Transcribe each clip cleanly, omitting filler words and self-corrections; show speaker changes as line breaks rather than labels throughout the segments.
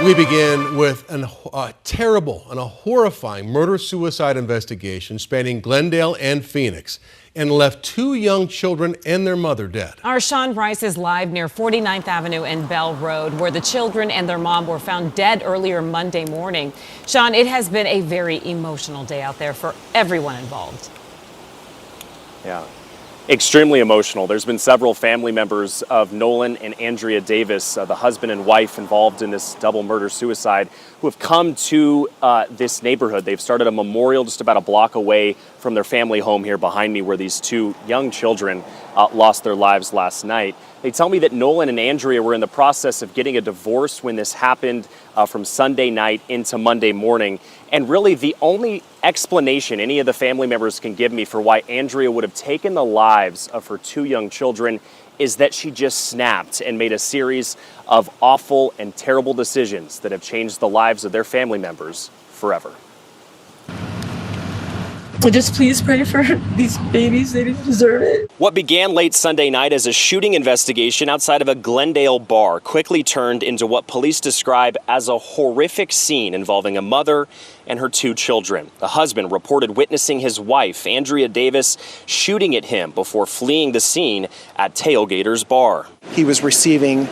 We begin with a terrible and a horrifying murder-suicide investigation spanning Glendale and Phoenix, and left 2 young children and their mother dead.
Our Sean Rice is live near 49th Avenue and Bell Road, where the children and their mom were found dead earlier Monday morning. Sean, it has been a very emotional day out there for everyone involved.
Yeah. Extremely emotional. There's been several family members of Nolan and Andrea Davis, the husband and wife involved in this double murder-suicide, who have come to this neighborhood. They've started a memorial just about a block away from their family home here behind me, where these 2 young children lost their lives last night. They tell me that Nolan and Andrea were in the process of getting a divorce when this happened from Sunday night into Monday morning. And really the only explanation any of the family members can give me for why Andrea would have taken the lives of her 2 young children is that she just snapped and made a series of awful and terrible decisions that have changed the lives of their family members forever.
Just please pray for these babies. They didn't deserve it.
What began late Sunday night as a shooting investigation outside of a Glendale bar quickly turned into what police describe as a horrific scene involving a mother and her 2 children. The husband reported witnessing his wife, Andrea Davis, shooting at him before fleeing the scene at Tailgater's bar.
He was receiving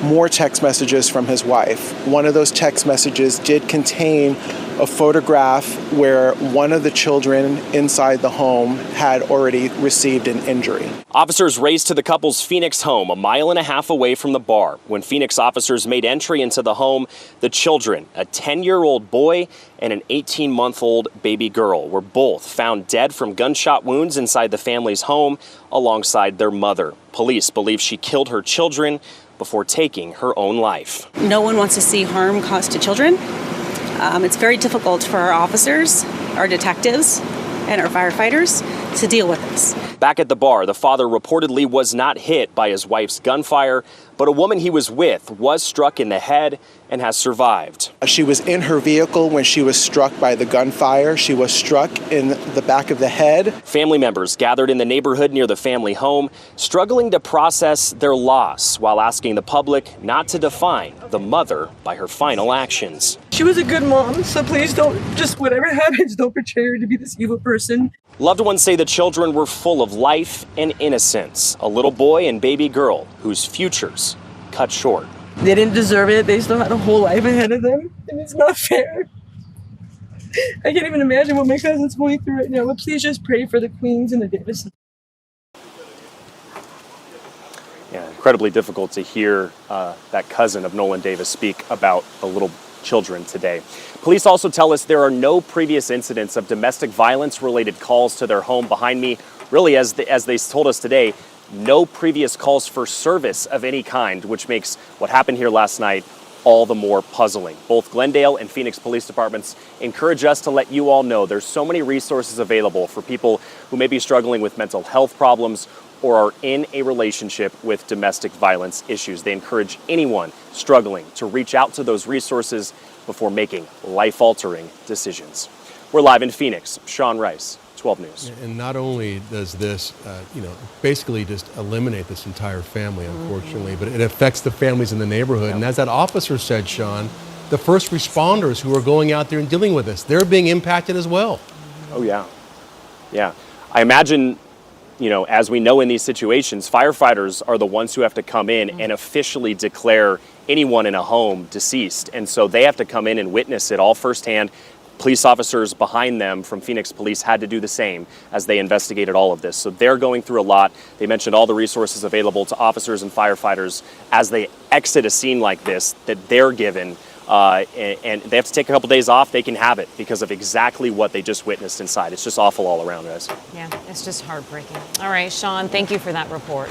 more text messages from his wife. One of those text messages did contain a photograph where one of the children inside the home had already received an injury.
Officers raced to the couple's Phoenix home, a mile and a half away from the bar. When Phoenix officers made entry into the home, the children, a 10-year-old boy and an 18-month-old baby girl, were both found dead from gunshot wounds inside the family's home alongside their mother. Police believe she killed her children before taking her own life.
No one wants to see harm caused to children. It's very difficult for our officers, our detectives, and our firefighters to deal with this.
Back at the bar, the father reportedly was not hit by his wife's gunfire, but a woman he was with was struck in the head and has survived.
She was in her vehicle when she was struck by the gunfire. She was struck in the back of the head.
Family members gathered in the neighborhood near the family home, struggling to process their loss while asking the public not to define the mother by her final actions.
She was a good mom, so please don't, just whatever happens, don't portray her to be this evil person.
Loved ones say the children were full of life and innocence, a little boy and baby girl whose futures cut short.
They didn't deserve it. They still had a whole life ahead of them, and it's not fair. I can't even imagine what my cousin's going through right now, but please just pray for the Queens and the Davises.
Yeah, incredibly difficult to hear that cousin of Nolan Davis speak about the little children today. Police also tell us there are no previous incidents of domestic violence-related calls to their home behind me. Really, as they told us today, no previous calls for service of any kind, which makes what happened here last night all the more puzzling. Both Glendale and Phoenix police departments encourage us to let you all know there's so many resources available for people who may be struggling with mental health problems or are in a relationship with domestic violence issues. They encourage anyone struggling to reach out to those resources before making life-altering decisions. We're live in Phoenix. Sean Rice, 12 News.
And not only does this, basically just eliminate this entire family, unfortunately, but it affects the families in the neighborhood. Yep. And as that officer said, Sean, the first responders who are going out there and dealing with this, they're being impacted as well.
Oh, yeah. Yeah. I imagine, as we know in these situations, firefighters are the ones who have to come in and officially declare anyone in a home deceased. And so they have to come in and witness it all firsthand. Police officers behind them from Phoenix Police had to do the same as they investigated all of this. So they're going through a lot. They mentioned all the resources available to officers and firefighters as they exit a scene like this that they're given. And they have to take a couple days off. They can have it because of exactly what they just witnessed inside. It's just awful all around, guys.
Yeah, it's just heartbreaking. All right, Sean, thank you for that report.